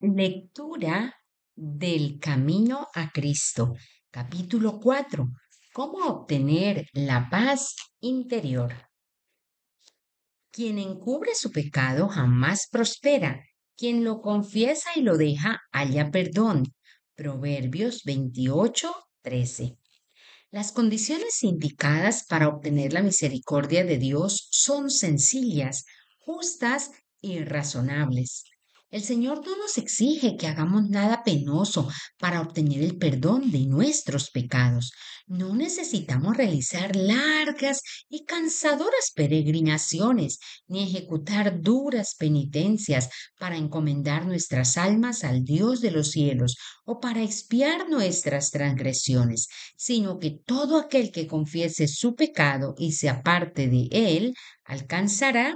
Lectura del Camino a Cristo, capítulo 4. ¿Cómo obtener la paz interior? Quien encubre su pecado jamás prospera. Quien lo confiesa y lo deja halla perdón. Proverbios 28:13. Las condiciones indicadas para obtener la misericordia de Dios son sencillas, justas y razonables. El Señor no nos exige que hagamos nada penoso para obtener el perdón de nuestros pecados. No necesitamos realizar largas y cansadoras peregrinaciones ni ejecutar duras penitencias para encomendar nuestras almas al Dios de los cielos o para expiar nuestras transgresiones, sino que todo aquel que confiese su pecado y se aparte de él alcanzará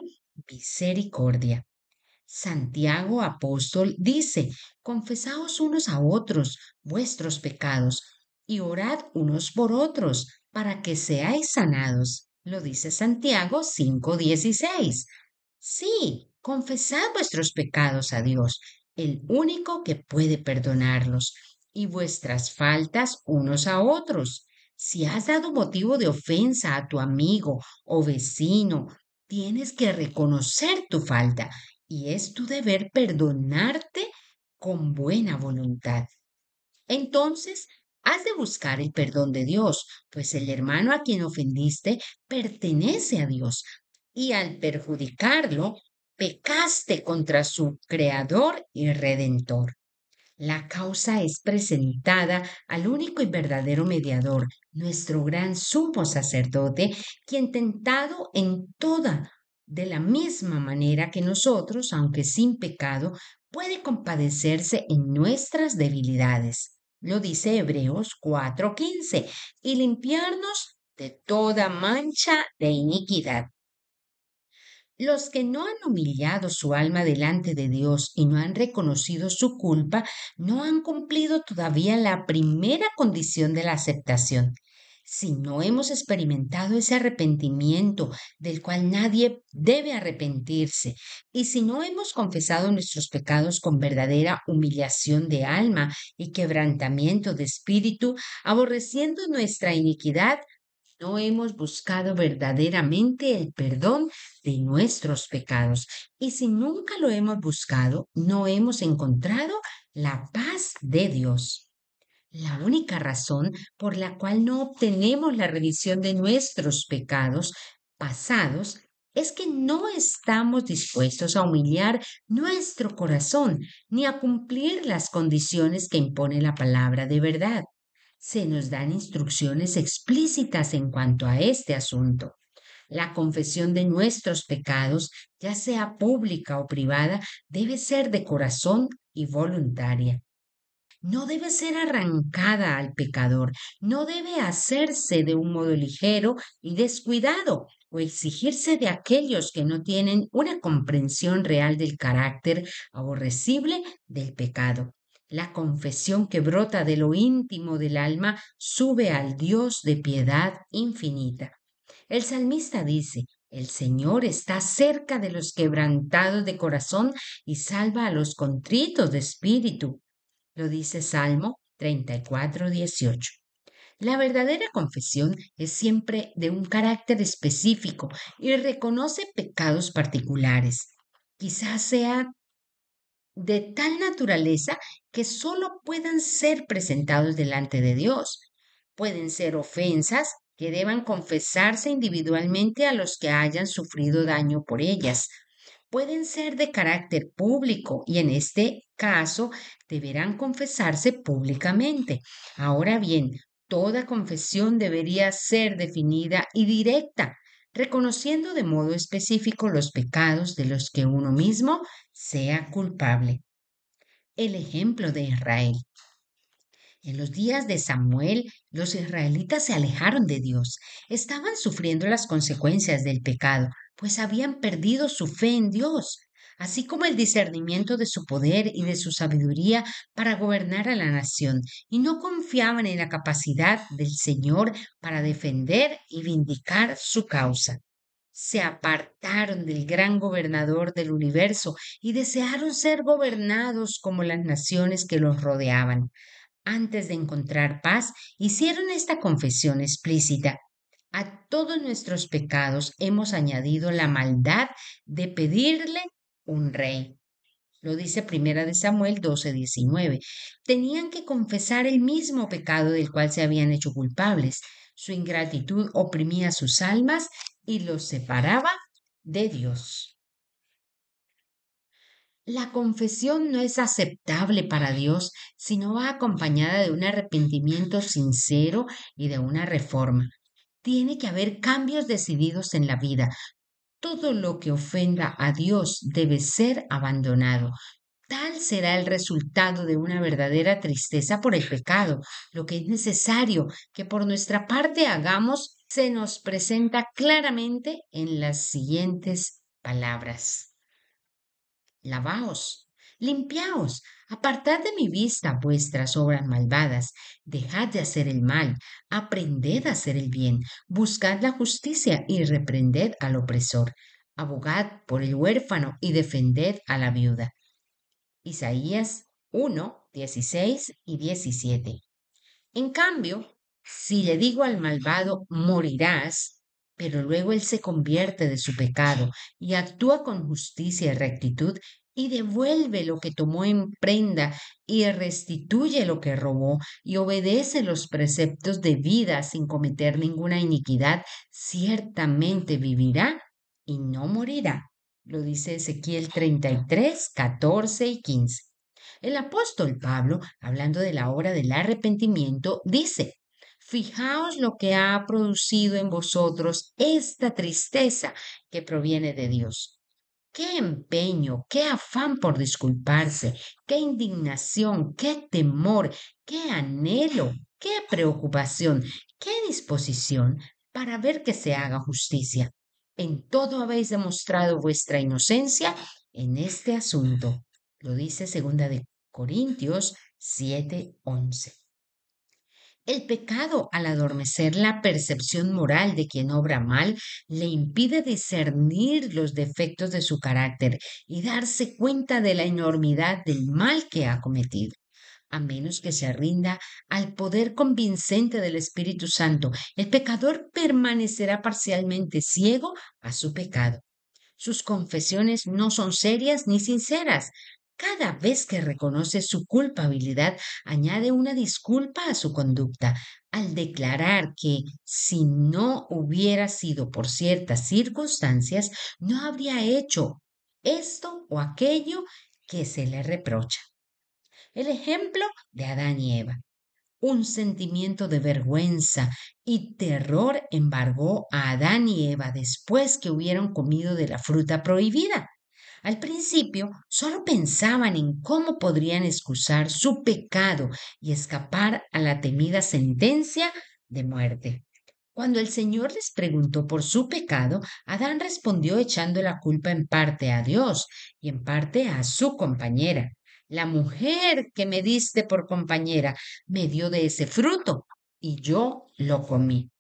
misericordia. Santiago apóstol dice: confesaos unos a otros vuestros pecados y orad unos por otros para que seáis sanados. Lo dice Santiago 5:16. Sí, confesad vuestros pecados a Dios, el único que puede perdonarlos, y vuestras faltas unos a otros. Si has dado motivo de ofensa a tu amigo o vecino, tienes que reconocer tu falta y es tu deber perdonarte con buena voluntad. Entonces, has de buscar el perdón de Dios, pues el hermano a quien ofendiste pertenece a Dios y al perjudicarlo, pecaste contra su Creador y Redentor. La causa es presentada al único y verdadero mediador, nuestro gran sumo sacerdote, quien tentado en toda, de la misma manera que nosotros, aunque sin pecado, puede compadecerse en nuestras debilidades. Lo dice Hebreos 4:15, y limpiarnos de toda mancha de iniquidad. Los que no han humillado su alma delante de Dios y no han reconocido su culpa, no han cumplido todavía la primera condición de la aceptación. Si no hemos experimentado ese arrepentimiento del cual nadie debe arrepentirse, y si no hemos confesado nuestros pecados con verdadera humillación de alma y quebrantamiento de espíritu, aborreciendo nuestra iniquidad, no hemos buscado verdaderamente el perdón de nuestros pecados. Y si nunca lo hemos buscado, no hemos encontrado la paz de Dios. La única razón por la cual no obtenemos la revisión de nuestros pecados pasados es que no estamos dispuestos a humillar nuestro corazón ni a cumplir las condiciones que impone la palabra de verdad. Se nos dan instrucciones explícitas en cuanto a este asunto. La confesión de nuestros pecados, ya sea pública o privada, debe ser de corazón y voluntaria. No debe ser arrancada al pecador, no debe hacerse de un modo ligero y descuidado o exigirse de aquellos que no tienen una comprensión real del carácter aborrecible del pecado. La confesión que brota de lo íntimo del alma sube al Dios de piedad infinita. El salmista dice: el Señor está cerca de los quebrantados de corazón y salva a los contritos de espíritu. Lo dice Salmo 34:18. La verdadera confesión es siempre de un carácter específico y reconoce pecados particulares. Quizás sea de tal naturaleza que sólo puedan ser presentados delante de Dios. Pueden ser ofensas que deban confesarse individualmente a los que hayan sufrido daño por ellas. Pueden ser de carácter público y en este caso deberán confesarse públicamente. Ahora bien, toda confesión debería ser definida y directa, reconociendo de modo específico los pecados de los que uno mismo sea culpable. El ejemplo de Israel. En los días de Samuel, los israelitas se alejaron de Dios. Estaban sufriendo las consecuencias del pecado, pues habían perdido su fe en Dios, así como el discernimiento de su poder y de su sabiduría para gobernar a la nación, y no confiaban en la capacidad del Señor para defender y vindicar su causa. Se apartaron del gran gobernador del universo y desearon ser gobernados como las naciones que los rodeaban. Antes de encontrar paz, hicieron esta confesión explícita: a todos nuestros pecados hemos añadido la maldad de pedirle un rey. Lo dice Primera de Samuel 12:19. Tenían que confesar el mismo pecado del cual se habían hecho culpables. Su ingratitud oprimía sus almas y los separaba de Dios. La confesión no es aceptable para Dios si no va acompañada de un arrepentimiento sincero y de una reforma. Tiene que haber cambios decididos en la vida. Todo lo que ofenda a Dios debe ser abandonado. Tal será el resultado de una verdadera tristeza por el pecado. Lo que es necesario que por nuestra parte hagamos se nos presenta claramente en las siguientes palabras: lavaos, limpiaos, apartad de mi vista vuestras obras malvadas, dejad de hacer el mal, aprended a hacer el bien, buscad la justicia y reprended al opresor, abogad por el huérfano y defended a la viuda. Isaías 1:16 y 17. En cambio, si le digo al malvado, morirás, pero luego él se convierte de su pecado y actúa con justicia y rectitud y devuelve lo que tomó en prenda y restituye lo que robó y obedece los preceptos de vida sin cometer ninguna iniquidad, ciertamente vivirá y no morirá. Lo dice Ezequiel 33:14 y 15. El apóstol Pablo, hablando de la hora del arrepentimiento, dice: fijaos lo que ha producido en vosotros esta tristeza que proviene de Dios. Qué empeño, qué afán por disculparse, qué indignación, qué temor, qué anhelo, qué preocupación, qué disposición para ver que se haga justicia. En todo habéis demostrado vuestra inocencia en este asunto. Lo dice segunda de Corintios 7:11. El pecado, al adormecer la percepción moral de quien obra mal, le impide discernir los defectos de su carácter y darse cuenta de la enormidad del mal que ha cometido. A menos que se rinda al poder convincente del Espíritu Santo, el pecador permanecerá parcialmente ciego a su pecado. Sus confesiones no son serias ni sinceras. Cada vez que reconoce su culpabilidad, añade una disculpa a su conducta, al declarar que si no hubiera sido por ciertas circunstancias, no habría hecho esto o aquello que se le reprocha. El ejemplo de Adán y Eva. Un sentimiento de vergüenza y terror embargó a Adán y Eva después que hubieron comido de la fruta prohibida. Al principio solo pensaban en cómo podrían excusar su pecado y escapar a la temida sentencia de muerte. Cuando el Señor les preguntó por su pecado, Adán respondió echando la culpa en parte a Dios y en parte a su compañera. La mujer que me diste por compañera me dio de ese fruto y yo lo comí.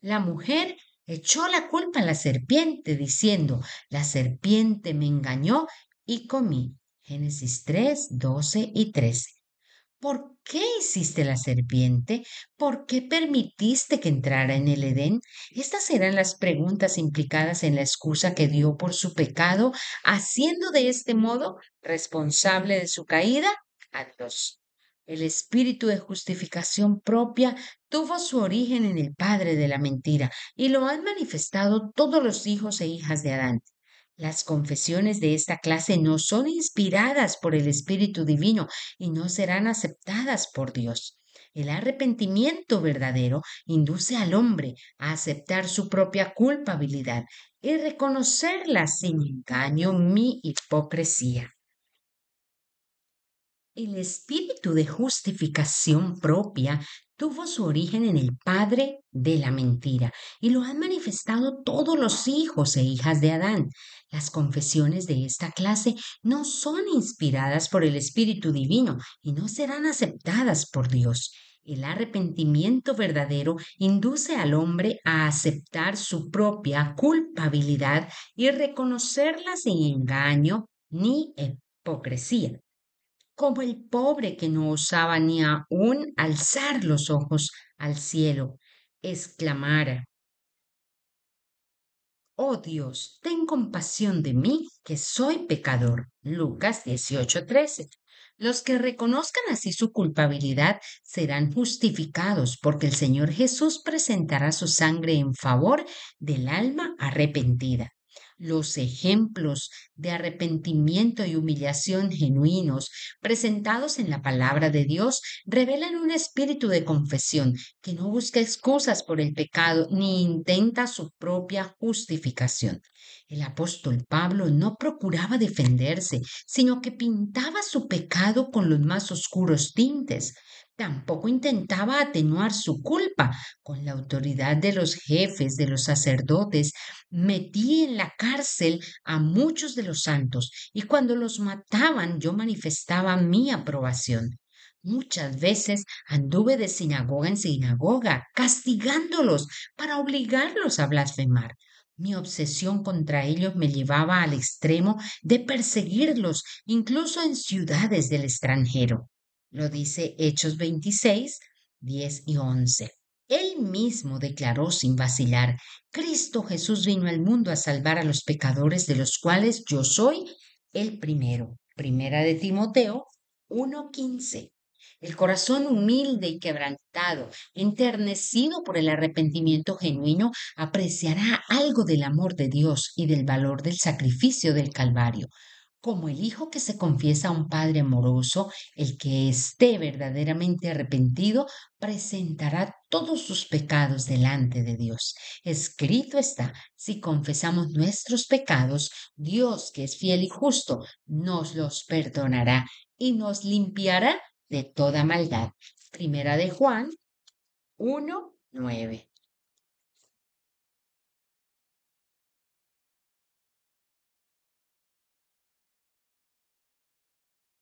La mujer echó la culpa a la serpiente diciendo: la serpiente me engañó y comí. Génesis 3:12 y 13. ¿Por qué hiciste la serpiente? ¿Por qué permitiste que entrara en el Edén? Estas eran las preguntas implicadas en la excusa que dio por su pecado, haciendo de este modo responsable de su caída a Dios. El espíritu de justificación propia tuvo su origen en el padre de la mentira y lo han manifestado todos los hijos e hijas de Adán. Las confesiones de esta clase no son inspiradas por el Espíritu Divino y no serán aceptadas por Dios. El arrepentimiento verdadero induce al hombre a aceptar su propia culpabilidad y reconocerla sin engaño mi hipocresía. El espíritu de justificación propia tuvo su origen en el padre de la mentira y lo han manifestado todos los hijos e hijas de Adán. Las confesiones de esta clase no son inspiradas por el Espíritu Divino y no serán aceptadas por Dios. El arrepentimiento verdadero induce al hombre a aceptar su propia culpabilidad y reconocerla sin engaño ni hipocresía, como el pobre que no osaba ni aún alzar los ojos al cielo, exclamara: Oh Dios, ten compasión de mí, que soy pecador. Lucas 18:13. Los que reconozcan así su culpabilidad serán justificados, porque el Señor Jesús presentará su sangre en favor del alma arrepentida. Los ejemplos de arrepentimiento y humillación genuinos presentados en la palabra de Dios revelan un espíritu de confesión que no busca excusas por el pecado ni intenta su propia justificación. El apóstol Pablo no procuraba defenderse, sino que pintaba su pecado con los más oscuros tintes. Tampoco intentaba atenuar su culpa con la autoridad de los jefes, de los sacerdotes. Metí en la cárcel a muchos de los santos y cuando los mataban yo manifestaba mi aprobación. Muchas veces anduve de sinagoga en sinagoga, castigándolos para obligarlos a blasfemar. Mi obsesión contra ellos me llevaba al extremo de perseguirlos, incluso en ciudades del extranjero. Lo dice Hechos 26, 10 y 11. Él mismo declaró sin vacilar: Cristo Jesús vino al mundo a salvar a los pecadores, de los cuales yo soy el primero. Primera de Timoteo 1:15. El corazón humilde y quebrantado, enternecido por el arrepentimiento genuino, apreciará algo del amor de Dios y del valor del sacrificio del Calvario. Como el hijo que se confiesa a un padre amoroso, el que esté verdaderamente arrepentido presentará todos sus pecados delante de Dios. Escrito está: si confesamos nuestros pecados, Dios, que es fiel y justo, nos los perdonará y nos limpiará de toda maldad. Primera de Juan 1:9.